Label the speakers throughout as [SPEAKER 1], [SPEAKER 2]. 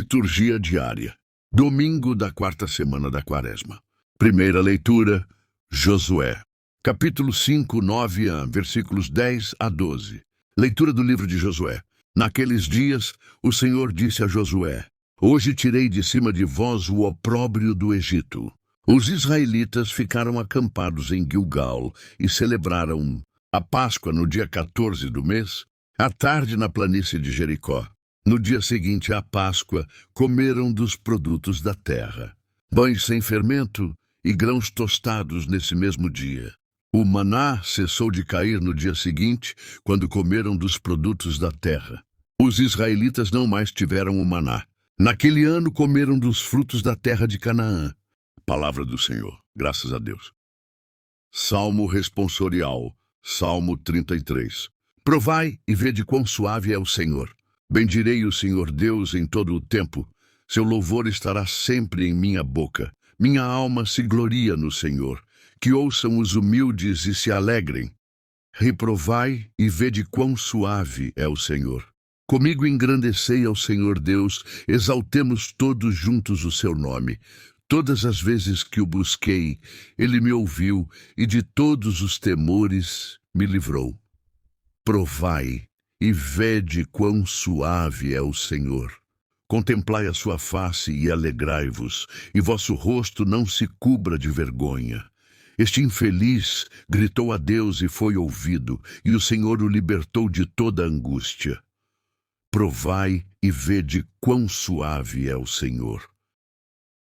[SPEAKER 1] Liturgia diária. Domingo da quarta semana da Quaresma. Primeira leitura, Josué. Capítulo 5, 9, versículos 10 a 12. Leitura do livro de Josué. Naqueles dias, o Senhor disse a Josué: Hoje tirei de cima de vós o opróbrio do Egito. Os israelitas ficaram acampados em Gilgal e celebraram a Páscoa no dia 14 do mês, à tarde na planície de Jericó. No dia seguinte à Páscoa, comeram dos produtos da terra, pães sem fermento e grãos tostados nesse mesmo dia. O maná cessou de cair no dia seguinte, quando comeram dos produtos da terra. Os israelitas não mais tiveram o maná. Naquele ano comeram dos frutos da terra de Canaã. Palavra do Senhor. Graças a Deus. Salmo responsorial. Salmo 33. Provai e vede quão suave é o Senhor. Bendirei o Senhor Deus em todo o tempo. Seu louvor estará sempre em minha boca. Minha alma se gloria no Senhor. Que ouçam os humildes e se alegrem. Reprovai e vede quão suave é o Senhor. Comigo engrandecei ao Senhor Deus, exaltemos todos juntos o seu nome. Todas as vezes que o busquei, ele me ouviu e de todos os temores me livrou. Provai e vede quão suave é o Senhor. Contemplai a sua face e alegrai-vos, e vosso rosto não se cubra de vergonha. Este infeliz gritou a Deus e foi ouvido, e o Senhor o libertou de toda angústia. Provai e vede quão suave é o Senhor.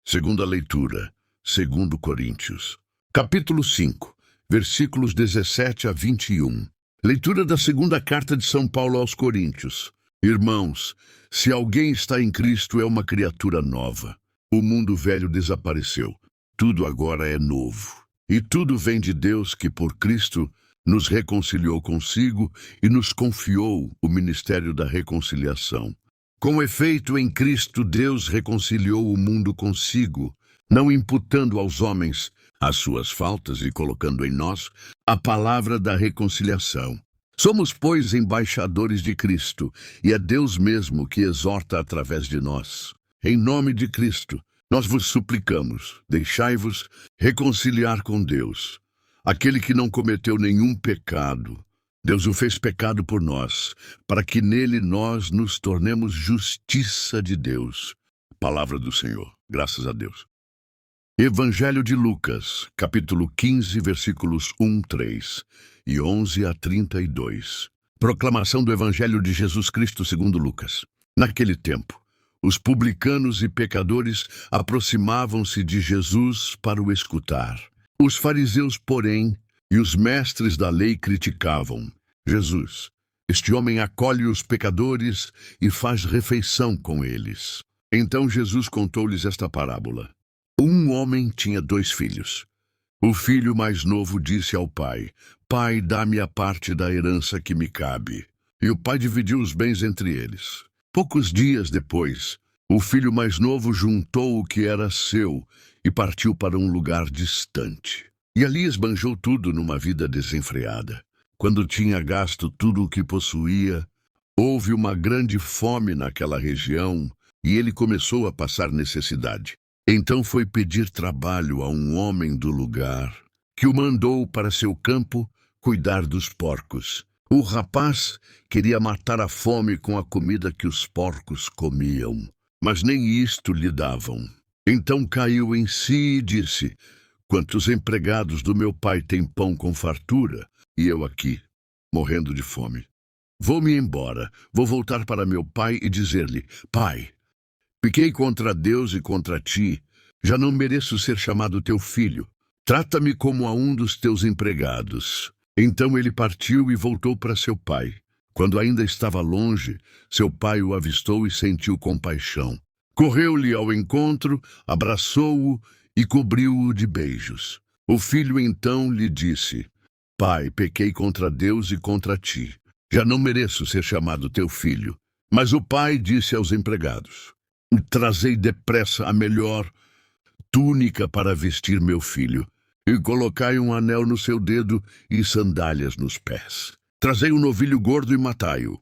[SPEAKER 1] Segunda leitura, 2 Coríntios. Capítulo 5, versículos 17 a 21. Leitura da segunda carta de São Paulo aos Coríntios. Irmãos, se alguém está em Cristo, é uma criatura nova. O mundo velho desapareceu. Tudo agora é novo. E tudo vem de Deus, que por Cristo nos reconciliou consigo e nos confiou o ministério da reconciliação. Com efeito, em Cristo, Deus reconciliou o mundo consigo, não imputando aos homens as suas faltas e colocando em nós a palavra da reconciliação. Somos, pois, embaixadores de Cristo, e é Deus mesmo que exorta através de nós. Em nome de Cristo, nós vos suplicamos, deixai-vos reconciliar com Deus. Aquele que não cometeu nenhum pecado, Deus o fez pecado por nós, para que nele nós nos tornemos justiça de Deus. Palavra do Senhor. Graças a Deus. Evangelho de Lucas, capítulo 15, versículos 1, 3 e 11 a 32. Proclamação do Evangelho de Jesus Cristo segundo Lucas. Naquele tempo, os publicanos e pecadores aproximavam-se de Jesus para o escutar. Os fariseus, porém, e os mestres da lei criticavam. Jesus, este homem acolhe os pecadores e faz refeição com eles. Então Jesus contou-lhes esta parábola. Um homem tinha 2 filhos. O filho mais novo disse ao pai: Pai, dá-me a parte da herança que me cabe. E o pai dividiu os bens entre eles. Poucos dias depois, o filho mais novo juntou o que era seu e partiu para um lugar distante. E ali esbanjou tudo numa vida desenfreada. Quando tinha gasto tudo o que possuía, houve uma grande fome naquela região e ele começou a passar necessidade. Então foi pedir trabalho a um homem do lugar, que o mandou para seu campo cuidar dos porcos. O rapaz queria matar a fome com a comida que os porcos comiam, mas nem isto lhe davam. Então caiu em si e disse: Quantos empregados do meu pai têm pão com fartura, e eu aqui, morrendo de fome? Vou-me embora, vou voltar para meu pai e dizer-lhe: Pai, pequei contra Deus e contra ti, já não mereço ser chamado teu filho. Trata-me como a um dos teus empregados. Então ele partiu e voltou para seu pai. Quando ainda estava longe, seu pai o avistou e sentiu compaixão. Correu-lhe ao encontro, abraçou-o e cobriu-o de beijos. O filho então lhe disse: Pai, pequei contra Deus e contra ti. Já não mereço ser chamado teu filho. Mas o pai disse aos empregados: Trazei depressa a melhor túnica para vestir meu filho, e colocai um anel no seu dedo e sandálias nos pés. Trazei um novilho gordo e matai-o.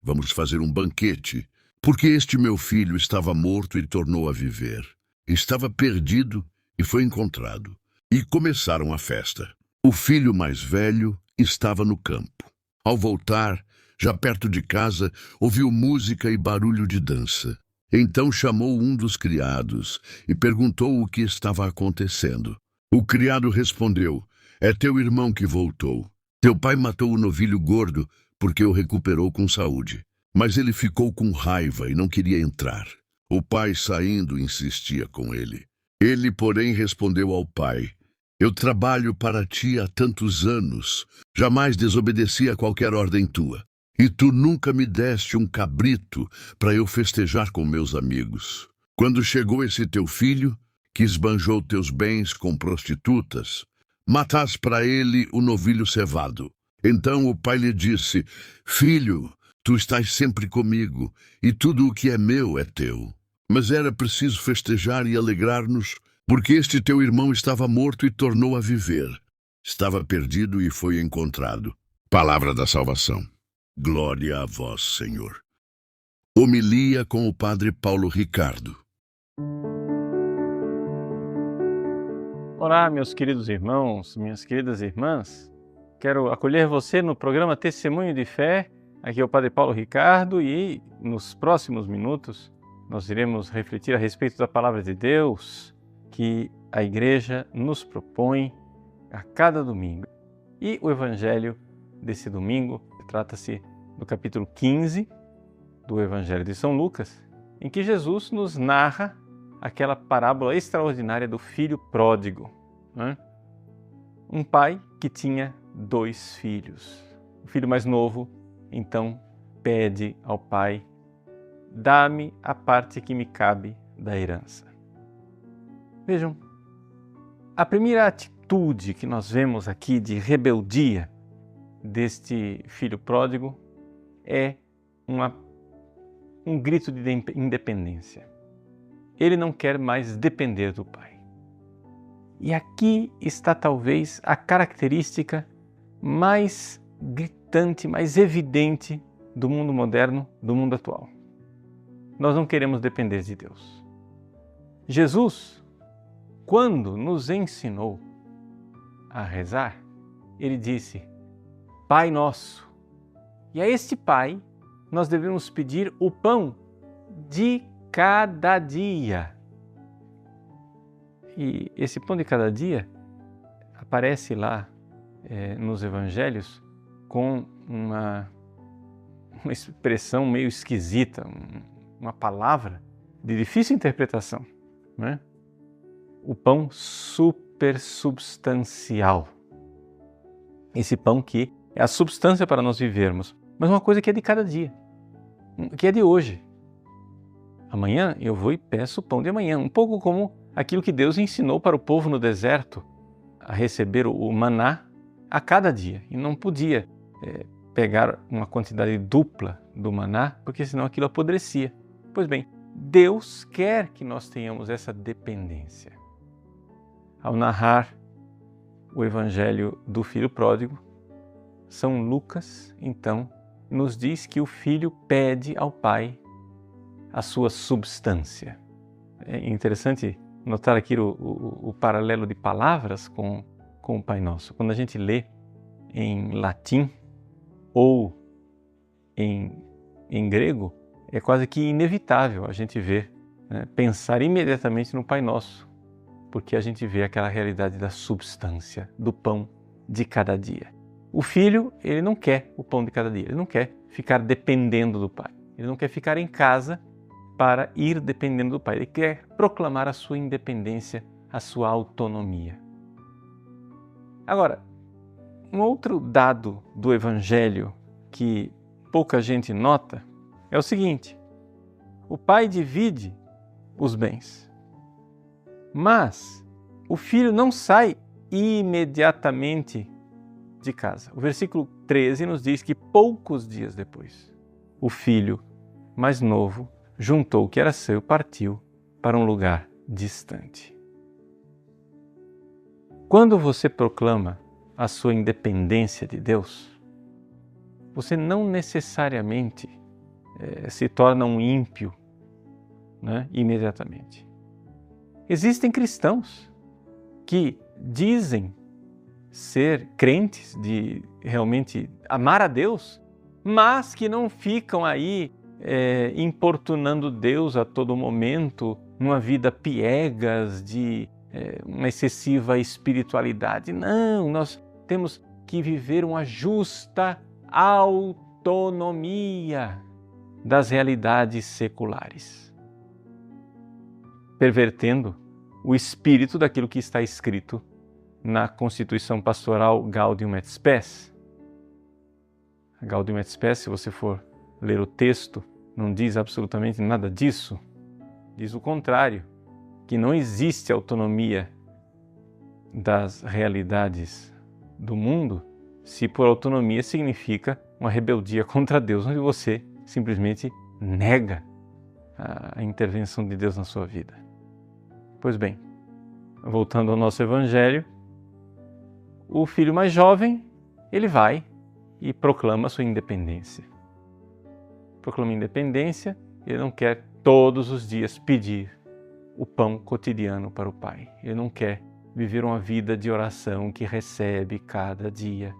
[SPEAKER 1] Vamos fazer um banquete, Porque este meu filho estava morto e tornou a viver. Estava perdido e foi encontrado. E começaram a festa. O filho mais velho estava no campo. Ao voltar, já perto de casa, ouviu música e barulho de dança. Então chamou um dos criados e perguntou o que estava acontecendo. O criado respondeu: é teu irmão que voltou. Teu pai matou o novilho gordo porque o recuperou com saúde. Mas ele ficou com raiva e não queria entrar. O pai, saindo, insistia com ele. Ele, porém, respondeu ao pai: eu trabalho para ti há tantos anos, jamais desobedeci a qualquer ordem tua. E tu nunca me deste um cabrito para eu festejar com meus amigos. Quando chegou esse teu filho, que esbanjou teus bens com prostitutas, matas para ele o novilho cevado. Então o pai lhe disse: filho, tu estás sempre comigo, e tudo o que é meu é teu. Mas era preciso festejar e alegrar-nos, porque este teu irmão estava morto e tornou a viver. Estava perdido e foi encontrado. Palavra da salvação. Glória a vós, Senhor. Homilia com o Padre Paulo Ricardo.
[SPEAKER 2] Olá, meus queridos irmãos, minhas queridas irmãs. Quero acolher você no programa Testemunho de Fé. Aqui é o Padre Paulo Ricardo e nos próximos minutos nós iremos refletir a respeito da Palavra de Deus que a Igreja nos propõe a cada domingo. E o Evangelho desse domingo trata-se do capítulo 15 do Evangelho de São Lucas, em que Jesus nos narra aquela parábola extraordinária do filho pródigo. Né? Um pai que tinha 2 filhos. O filho mais novo, então, pede ao pai: dá-me a parte que me cabe da herança. Vejam, a primeira atitude que nós vemos aqui de rebeldia deste filho pródigo é um grito de independência. Ele não quer mais depender do pai. E aqui está talvez a característica mais gritante, mais evidente do mundo moderno, do mundo atual. Nós não queremos depender de Deus. Jesus, quando nos ensinou a rezar, ele disse: Pai nosso. E a este Pai nós devemos pedir o pão de cada dia. E esse pão de cada dia aparece lá nos Evangelhos com uma expressão meio esquisita, uma palavra de difícil interpretação, né? O pão supersubstancial. Esse pão que é a substância para nós vivermos, mas uma coisa que é de cada dia, que é de hoje. Amanhã eu vou e peço o pão de amanhã, um pouco como aquilo que Deus ensinou para o povo no deserto, a receber o maná a cada dia. E não podia pegar uma quantidade dupla do maná, porque senão aquilo apodrecia. Pois bem, Deus quer que nós tenhamos essa dependência. Ao narrar o Evangelho do Filho Pródigo, São Lucas, então, nos diz que o filho pede ao pai a sua substância. É interessante notar aqui o paralelo de palavras com o Pai Nosso. Quando a gente lê em latim ou em grego, é quase que inevitável a gente ver, pensar imediatamente no Pai Nosso, porque a gente vê aquela realidade da substância, do pão de cada dia. O filho, ele não quer o pão de cada dia, ele não quer ficar dependendo do pai, ele não quer ficar em casa para ir dependendo do pai, ele quer proclamar a sua independência, a sua autonomia. Agora, um outro dado do Evangelho que pouca gente nota é o seguinte: o pai divide os bens, mas o filho não sai imediatamente de casa. O versículo 13 nos diz que poucos dias depois, o filho mais novo juntou o que era seu e partiu para um lugar distante. Quando você proclama a sua independência de Deus, você não necessariamente se torna um ímpio, né, imediatamente. Existem cristãos que dizem ser crentes, de realmente amar a Deus, mas que não ficam aí importunando Deus a todo momento, numa vida piegas de uma excessiva espiritualidade. Não, nós temos que viver uma justa autonomia das realidades seculares, pervertendo o espírito daquilo que está escrito na Constituição Pastoral Gaudium et Spes. A Gaudium et Spes, se você for ler o texto, não diz absolutamente nada disso. Diz o contrário, que não existe autonomia das realidades do mundo se por autonomia significa uma rebeldia contra Deus, onde você simplesmente nega a intervenção de Deus na sua vida. Pois bem, voltando ao nosso Evangelho, o filho mais jovem, ele vai e proclama sua independência. Proclama independência, ele não quer todos os dias pedir o pão cotidiano para o Pai. Ele não quer viver uma vida de oração que recebe cada dia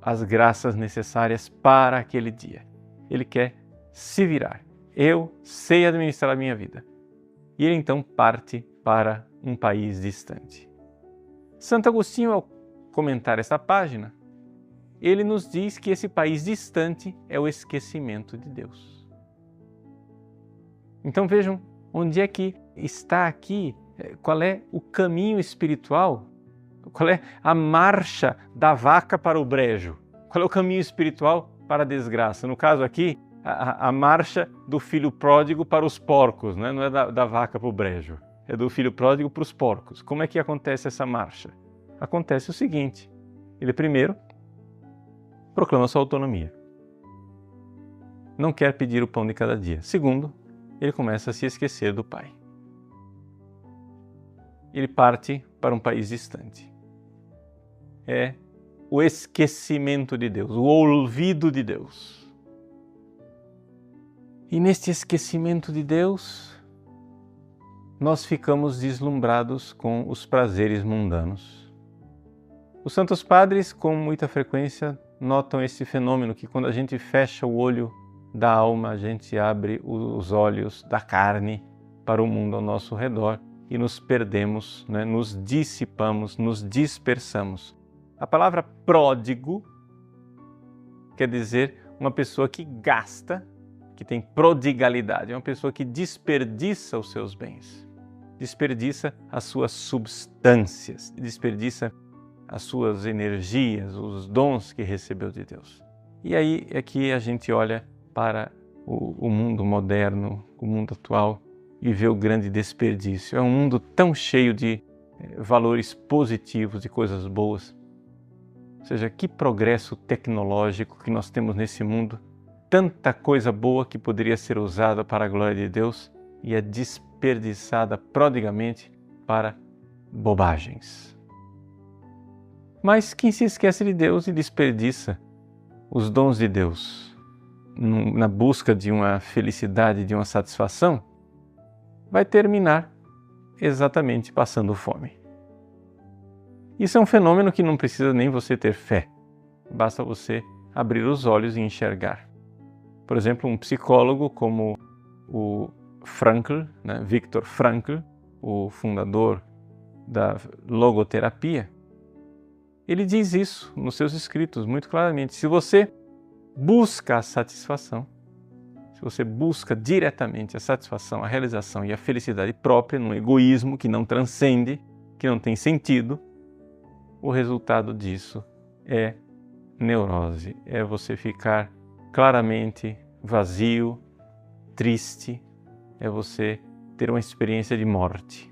[SPEAKER 2] as graças necessárias para aquele dia. Ele quer se virar. Eu sei administrar a minha vida. E ele então parte para um país distante. Santo Agostinho, ao comentar essa página, ele nos diz que esse país distante é o esquecimento de Deus. Então vejam onde é que está aqui, qual é o caminho espiritual, qual é a marcha da vaca para o brejo, qual é o caminho espiritual para a desgraça. No caso aqui, a marcha do filho pródigo para os porcos, né? Não é da vaca para o brejo, é do filho pródigo para os porcos. Como é que acontece essa marcha? Acontece o seguinte, ele primeiro proclama sua autonomia. Não quer pedir o pão de cada dia. Segundo, ele começa a se esquecer do Pai. Ele parte para um país distante. É o esquecimento de Deus, o olvido de Deus. E neste esquecimento de Deus, nós ficamos deslumbrados com os prazeres mundanos. Os santos padres, com muita frequência, notam esse fenômeno que quando a gente fecha o olho da alma, a gente abre os olhos da carne para o mundo ao nosso redor e nos perdemos, né? Nos dissipamos, nos dispersamos. A palavra pródigo quer dizer uma pessoa que gasta, que tem prodigalidade, é uma pessoa que desperdiça os seus bens, desperdiça as suas substâncias, desperdiça as suas energias, os dons que recebeu de Deus. E aí é que a gente olha para o mundo moderno, o mundo atual, e vê o grande desperdício. É um mundo tão cheio de valores positivos, de coisas boas. Ou seja, que progresso tecnológico que nós temos nesse mundo. Tanta coisa boa que poderia ser usada para a glória de Deus e é desperdiçada prodigamente para bobagens. Mas quem se esquece de Deus e desperdiça os dons de Deus na busca de uma felicidade, de uma satisfação, vai terminar exatamente passando fome. Isso é um fenômeno que não precisa nem você ter fé, basta você abrir os olhos e enxergar. Por exemplo, um psicólogo como o Frankl, né, Viktor Frankl, o fundador da logoterapia, ele diz isso nos seus escritos muito claramente. Se você busca a satisfação, se você busca diretamente a satisfação, a realização e a felicidade própria, num egoísmo que não transcende, que não tem sentido, o resultado disso é neurose, é você ficar claramente vazio, triste, é você ter uma experiência de morte.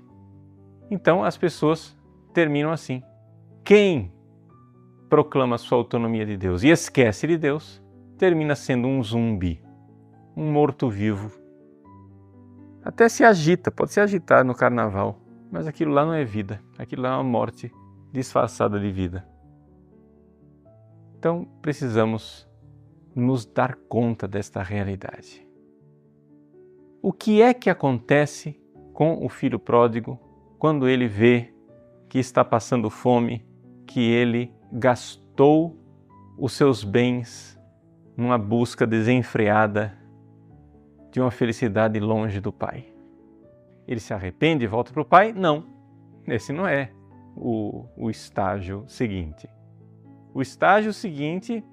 [SPEAKER 2] Então as pessoas terminam assim. Quem proclama sua autonomia de Deus e esquece de Deus, termina sendo um zumbi, um morto-vivo. Até se agita, pode se agitar no carnaval, mas aquilo lá não é vida, aquilo lá é uma morte disfarçada de vida. Então precisamos nos dar conta desta realidade. O que é que acontece com o filho pródigo quando ele vê que está passando fome, que ele gastou os seus bens numa busca desenfreada de uma felicidade longe do pai? Ele se arrepende e volta para o pai? Não, esse não é o estágio seguinte. O estágio seguinte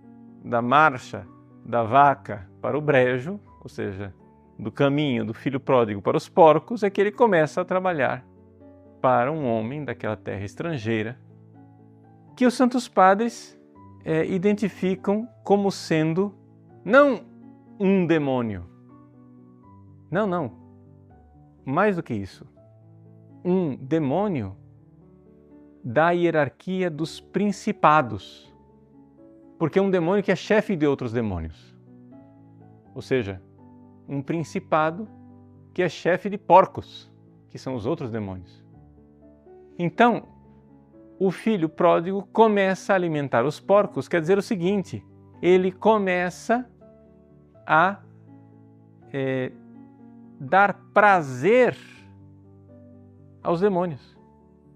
[SPEAKER 2] da marcha da vaca para o brejo, ou seja, do caminho do filho pródigo para os porcos, é que ele começa a trabalhar para um homem daquela terra estrangeira, que os santos padres identificam como sendo não um demônio. Não. Mais do que isso. Um demônio da hierarquia dos principados. Porque é um demônio que é chefe de outros demônios. Ou seja, um principado que é chefe de porcos, que são os outros demônios. Então, o filho pródigo começa a alimentar os porcos, quer dizer o seguinte, ele começa a dar prazer aos demônios.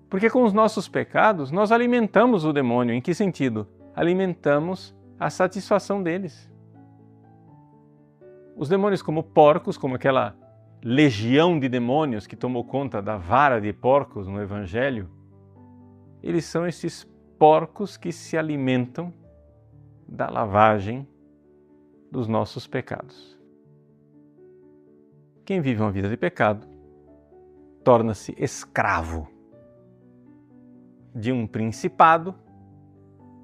[SPEAKER 2] Porque com os nossos pecados, nós alimentamos o demônio. Em que sentido? Alimentamos a satisfação deles. Os demônios como porcos, como aquela legião de demônios que tomou conta da vara de porcos no Evangelho, eles são esses porcos que se alimentam da lavagem dos nossos pecados. Quem vive uma vida de pecado torna-se escravo de um principado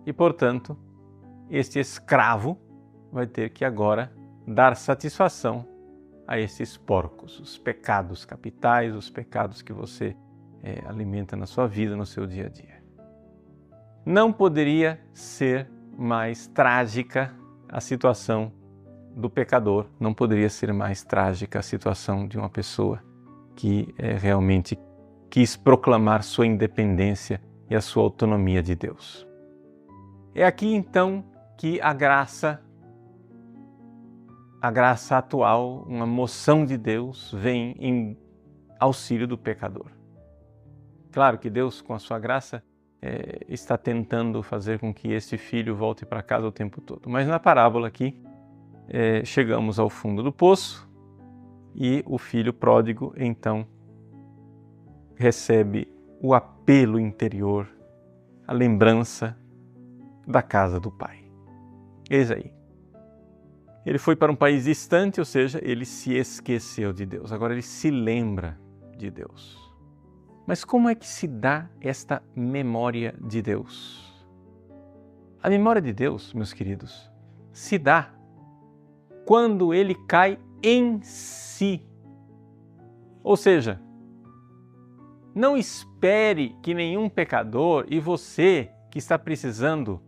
[SPEAKER 2] e, portanto, este escravo vai ter que agora dar satisfação a esses porcos, os pecados capitais, os pecados que você alimenta na sua vida, no seu dia a dia. Não poderia ser mais trágica a situação do pecador, não poderia ser mais trágica a situação de uma pessoa que realmente quis proclamar sua independência e a sua autonomia de Deus. É aqui então que a graça atual, uma moção de Deus, vem em auxílio do pecador. Claro que Deus, com a sua graça, está tentando fazer com que este filho volte para casa o tempo todo. Mas na parábola aqui, chegamos ao fundo do poço e o filho pródigo, então, recebe o apelo interior, a lembrança da casa do pai. Eis aí. Ele foi para um país distante, ou seja, ele se esqueceu de Deus. Agora ele se lembra de Deus. Mas como é que se dá esta memória de Deus? A memória de Deus, meus queridos, se dá quando ele cai em si. Ou seja, não espere que nenhum pecador, e você que está precisando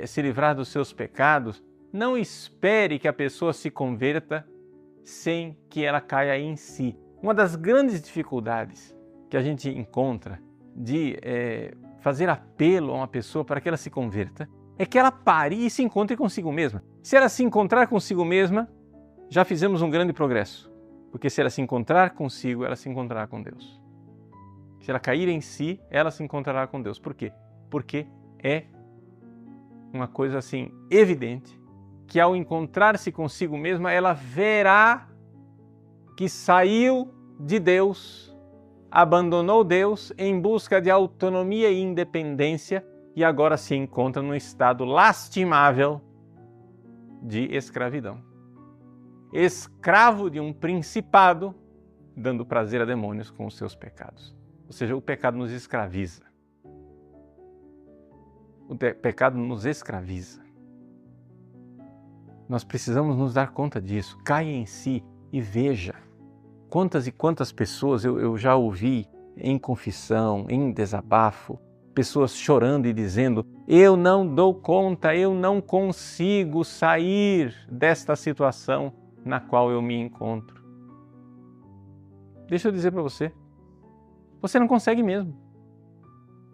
[SPEAKER 2] se livrar dos seus pecados, não espere que a pessoa se converta sem que ela caia em si. Uma das grandes dificuldades que a gente encontra de fazer apelo a uma pessoa para que ela se converta é que ela pare e se encontre consigo mesma. Se ela se encontrar consigo mesma, já fizemos um grande progresso. Porque se ela se encontrar consigo, ela se encontrará com Deus. Se ela cair em si, ela se encontrará com Deus. Por quê? Porque é uma coisa assim evidente que ao encontrar-se consigo mesma, ela verá que saiu de Deus, abandonou Deus em busca de autonomia e independência e agora se encontra num estado lastimável de escravidão. Escravo de um principado, dando prazer a demônios com os seus pecados. Ou seja, o pecado nos escraviza. O pecado nos escraviza. Nós precisamos nos dar conta disso. Caia em si e veja quantas e quantas pessoas eu já ouvi em confissão, em desabafo, pessoas chorando e dizendo: eu não dou conta, eu não consigo sair desta situação na qual eu me encontro. Deixa eu dizer para você, você não consegue mesmo.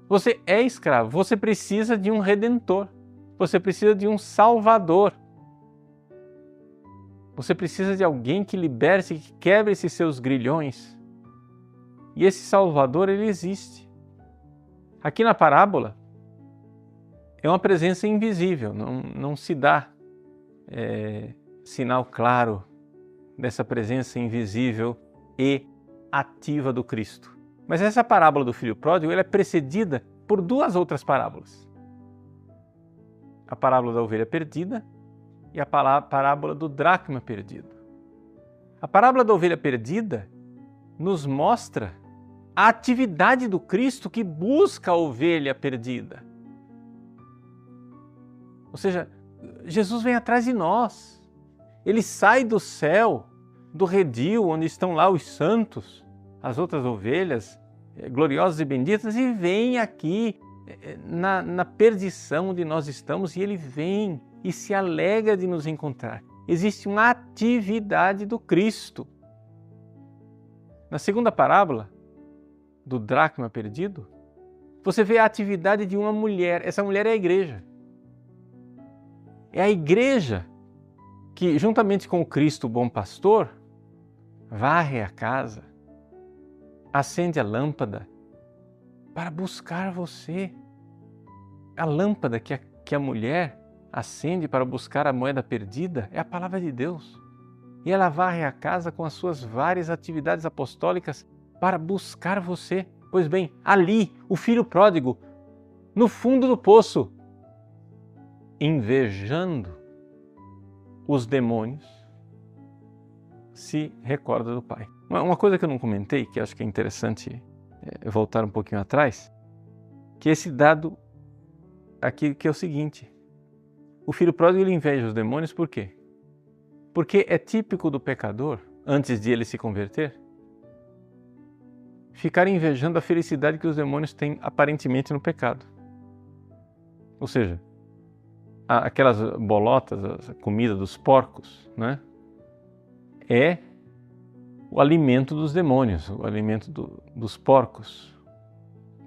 [SPEAKER 2] Você é escravo, você precisa de um redentor, você precisa de um salvador. Você precisa de alguém que liberte, que quebre esses seus grilhões. E esse Salvador, ele existe. Aqui na parábola, é uma presença invisível, não se dá sinal claro dessa presença invisível e ativa do Cristo. Mas essa parábola do filho pródigo, ela é precedida por duas outras parábolas. A parábola da ovelha perdida e a parábola do dracma perdido. A parábola da ovelha perdida nos mostra a atividade do Cristo que busca a ovelha perdida. Ou seja, Jesus vem atrás de nós. Ele sai do céu, do redil, onde estão lá os santos, as outras ovelhas gloriosas e benditas, e vem aqui na perdição onde nós estamos, e ele vem e se alegra de nos encontrar. Existe uma atividade do Cristo. Na segunda parábola, do dracma perdido, você vê a atividade de uma mulher. Essa mulher é a igreja. É a igreja que, juntamente com o Cristo, o bom pastor, varre a casa, acende a lâmpada para buscar você. A lâmpada que a mulher acende para buscar a moeda perdida é a palavra de Deus. E ela varre a casa com as suas várias atividades apostólicas para buscar você. Pois bem, ali, o filho pródigo, no fundo do poço, invejando os demônios, se recorda do Pai. Uma coisa que eu não comentei, que acho que é interessante voltar um pouquinho atrás, que esse dado aqui que é o seguinte: o filho pródigo ele inveja os demônios por quê? Porque é típico do pecador, antes de ele se converter, ficar invejando a felicidade que os demônios têm aparentemente no pecado. Ou seja, aquelas bolotas, a comida dos porcos, né? É o alimento dos demônios, o alimento dos porcos.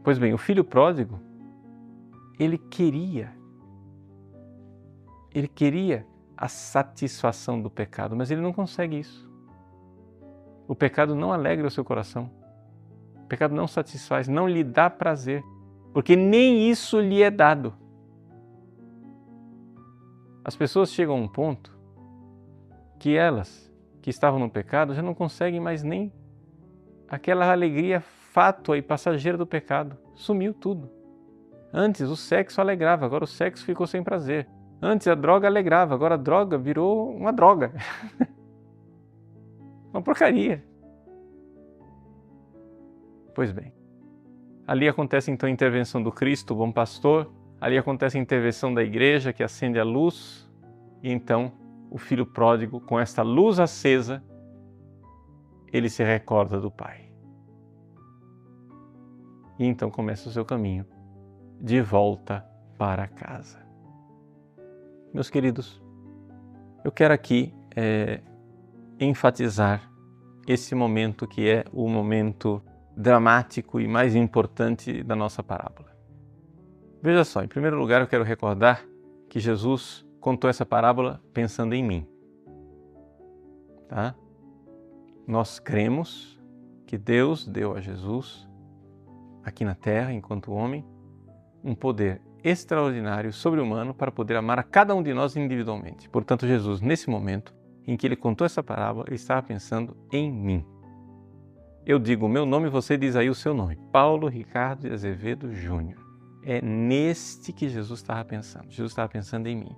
[SPEAKER 2] Pois bem, o filho pródigo, ele queria a satisfação do pecado, mas ele não consegue isso. O pecado não alegra o seu coração. O pecado não satisfaz, não lhe dá prazer, porque nem isso lhe é dado. As pessoas chegam a um ponto que elas, que estavam no pecado, já não conseguem mais nem aquela alegria fátua e passageira do pecado. Sumiu tudo. Antes o sexo alegrava, agora o sexo ficou sem prazer. Antes a droga alegrava, agora a droga virou uma droga. Uma porcaria. Pois bem, ali acontece então a intervenção do Cristo, o bom pastor, ali acontece a intervenção da igreja que acende a luz, e então o filho pródigo, com esta luz acesa, ele se recorda do Pai. E então começa o seu caminho de volta para casa. Meus queridos, eu quero aqui enfatizar esse momento que é o momento dramático e mais importante da nossa parábola. Veja só, em primeiro lugar eu quero recordar que Jesus contou essa parábola pensando em mim. Tá? Nós cremos que Deus deu a Jesus, aqui na terra, enquanto homem, um poder extraordinário, sobre-humano, para poder amar a cada um de nós individualmente. Portanto, Jesus, nesse momento em que ele contou essa parábola, ele estava pensando em mim. Eu digo o meu nome e você diz aí o seu nome. Paulo Ricardo de Azevedo Júnior. É neste que Jesus estava pensando. Jesus estava pensando em mim.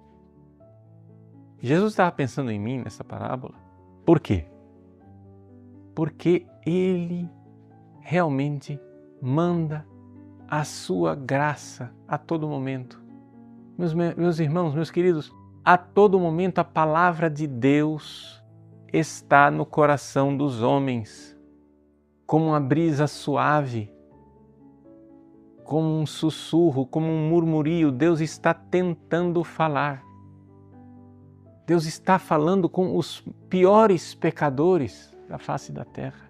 [SPEAKER 2] Jesus estava pensando em mim nessa parábola. Por quê? Porque ele realmente manda a sua graça a todo momento. Meus irmãos, meus queridos, a todo momento a palavra de Deus está no coração dos homens, como uma brisa suave, como um sussurro, como um murmurio. Deus está tentando falar. Deus está falando com os piores pecadores da face da terra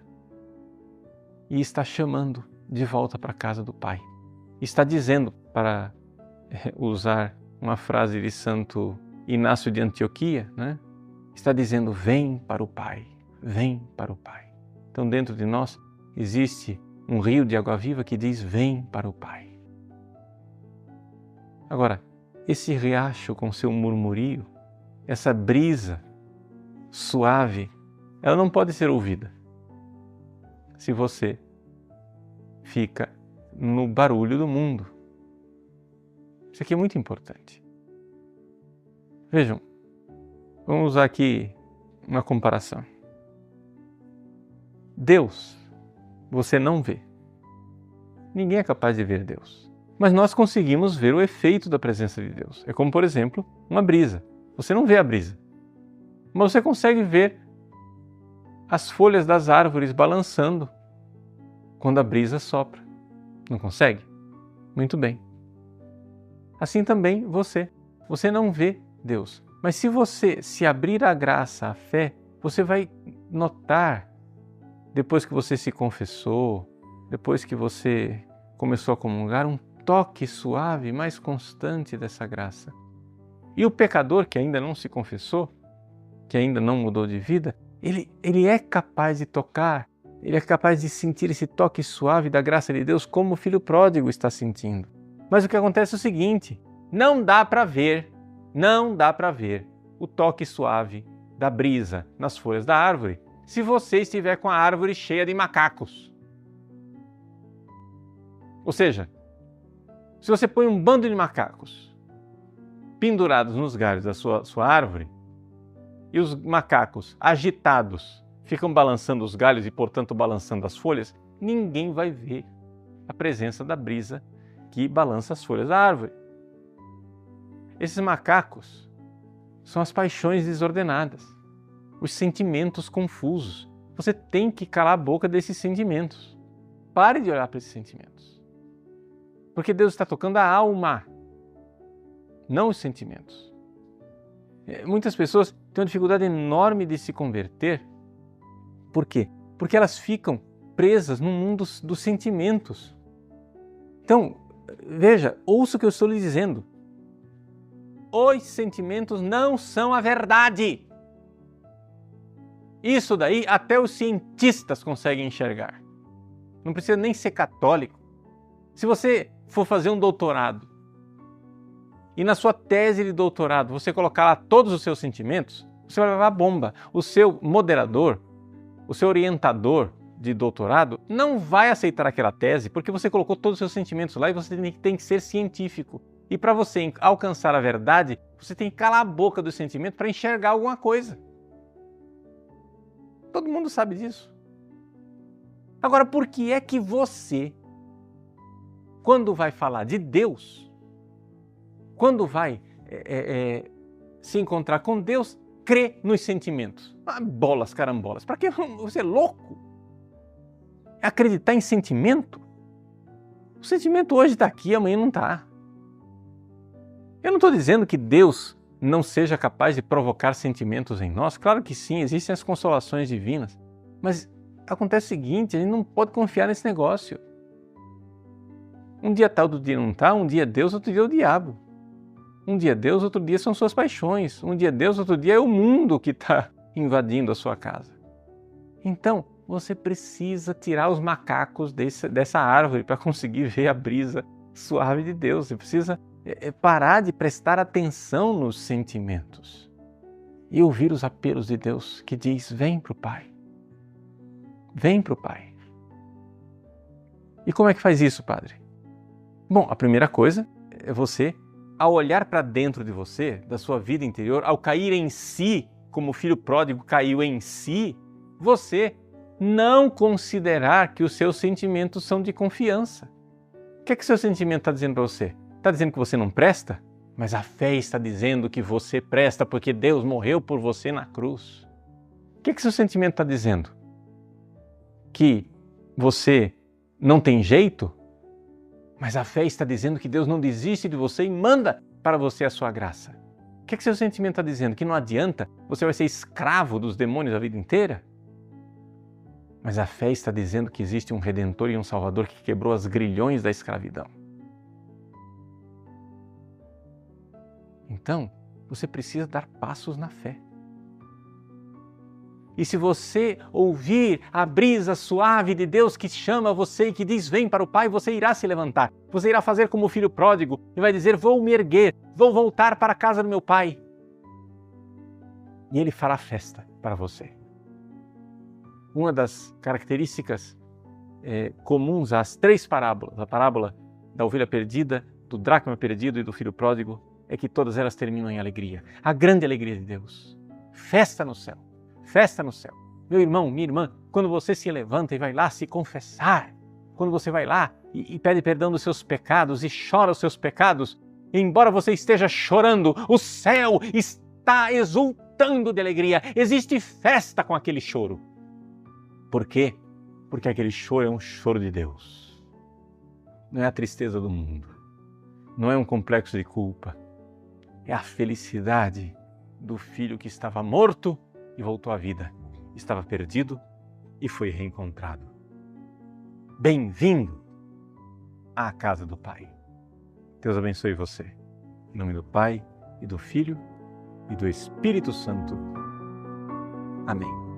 [SPEAKER 2] e está chamando de volta para a casa do Pai. Está dizendo, para usar uma frase de Santo Inácio de Antioquia, né? está dizendo: vem para o Pai, vem para o Pai. Então dentro de nós existe um rio de água viva que diz: vem para o Pai. Agora, esse riacho com seu murmurio, essa brisa suave, ela não pode ser ouvida se você fica no barulho do mundo. Isso aqui é muito importante. Vejam, vamos usar aqui uma comparação. Deus, você não vê. Ninguém é capaz de ver Deus. Mas nós conseguimos ver o efeito da presença de Deus. É como, por exemplo, uma brisa. Você não vê a brisa, mas você consegue ver as folhas das árvores balançando quando a brisa sopra. Não consegue? Muito bem. Assim também você. Você não vê Deus. Mas se você se abrir à graça, à fé, você vai notar, depois que você se confessou, depois que você começou a comungar, um toque suave, mais constante dessa graça. E o pecador que ainda não se confessou, que ainda não mudou de vida, ele é capaz de tocar, ele é capaz de sentir esse toque suave da graça de Deus como o filho pródigo está sentindo. Mas o que acontece é o seguinte: não dá para ver o toque suave da brisa nas folhas da árvore se você estiver com a árvore cheia de macacos. Ou seja, se você põe um bando de macacos pendurados nos galhos da sua árvore e os macacos agitados ficam balançando os galhos e, portanto, balançando as folhas, ninguém vai ver a presença da brisa que balança as folhas da árvore. Esses macacos são as paixões desordenadas, os sentimentos confusos. Você tem que calar a boca desses sentimentos. Pare de olhar para esses sentimentos. Porque Deus está tocando a alma, não os sentimentos. Muitas pessoas têm uma dificuldade enorme de se converter. Por quê? Porque elas ficam presas no mundo dos sentimentos. Então, veja, ouça o que eu estou lhe dizendo. Os sentimentos não são a verdade. Isso daí até os cientistas conseguem enxergar. Não precisa nem ser católico. Se você for fazer um doutorado e na sua tese de doutorado você colocar lá todos os seus sentimentos, você vai levar bomba. O seu moderador, o seu orientador de doutorado não vai aceitar aquela tese porque você colocou todos os seus sentimentos lá e você tem que ser científico. E para você alcançar a verdade, você tem que calar a boca do sentimento para enxergar alguma coisa. Todo mundo sabe disso. Agora, por que é que você, quando vai falar de Deus, quando vai se encontrar com Deus, crê nos sentimentos? Bolas, carambolas. Para que você é louco? Acreditar em sentimento? O sentimento hoje está aqui, amanhã não está. Eu não estou dizendo que Deus não seja capaz de provocar sentimentos em nós. Claro que sim, existem as consolações divinas. Mas acontece o seguinte, a gente não pode confiar nesse negócio. Um dia tá, outro dia não tá, um dia é Deus, outro dia é o diabo. Um dia é Deus, outro dia são suas paixões. Um dia é Deus, outro dia é o mundo que está invadindo a sua casa. Então, você precisa tirar os macacos dessa árvore para conseguir ver a brisa suave de Deus. Você precisa parar de prestar atenção nos sentimentos e ouvir os apelos de Deus que diz: vem para o Pai. Vem para o Pai. E como é que faz isso, Padre? Bom, a primeira coisa é você, ao olhar para dentro de você, da sua vida interior, ao cair em si, como o filho pródigo caiu em si, você não considerar que os seus sentimentos são de confiança. O que é que o seu sentimento está dizendo para você? Está dizendo que você não presta? Mas a fé está dizendo que você presta porque Deus morreu por você na cruz. O que é que o seu sentimento está dizendo? Que você não tem jeito? Mas a fé está dizendo que Deus não desiste de você e manda para você a sua graça. O que é que seu sentimento está dizendo? Que não adianta, você vai ser escravo dos demônios a vida inteira? Mas a fé está dizendo que existe um Redentor e um Salvador que quebrou as grilhões da escravidão. Então, você precisa dar passos na fé. E se você ouvir a brisa suave de Deus que chama você e que diz, vem para o Pai, você irá se levantar. Você irá fazer como o filho pródigo e vai dizer, vou me erguer, vou voltar para a casa do meu pai. E ele fará festa para você. Uma das características comuns às 3 parábolas, a parábola da ovelha perdida, do dracma perdido e do filho pródigo, é que todas elas terminam em alegria. A grande alegria de Deus. Festa no céu. Festa no céu. Meu irmão, minha irmã, quando você se levanta e vai lá se confessar, quando você vai lá e pede perdão dos seus pecados e chora os seus pecados, embora você esteja chorando, o céu está exultando de alegria. Existe festa com aquele choro. Por quê? Porque aquele choro é um choro de Deus. Não é a tristeza do mundo. Não é um complexo de culpa. É a felicidade do filho que estava morto e voltou à vida. Estava perdido e foi reencontrado. Bem-vindo à casa do Pai. Deus abençoe você. Em nome do Pai, e do Filho, e do Espírito Santo. Amém.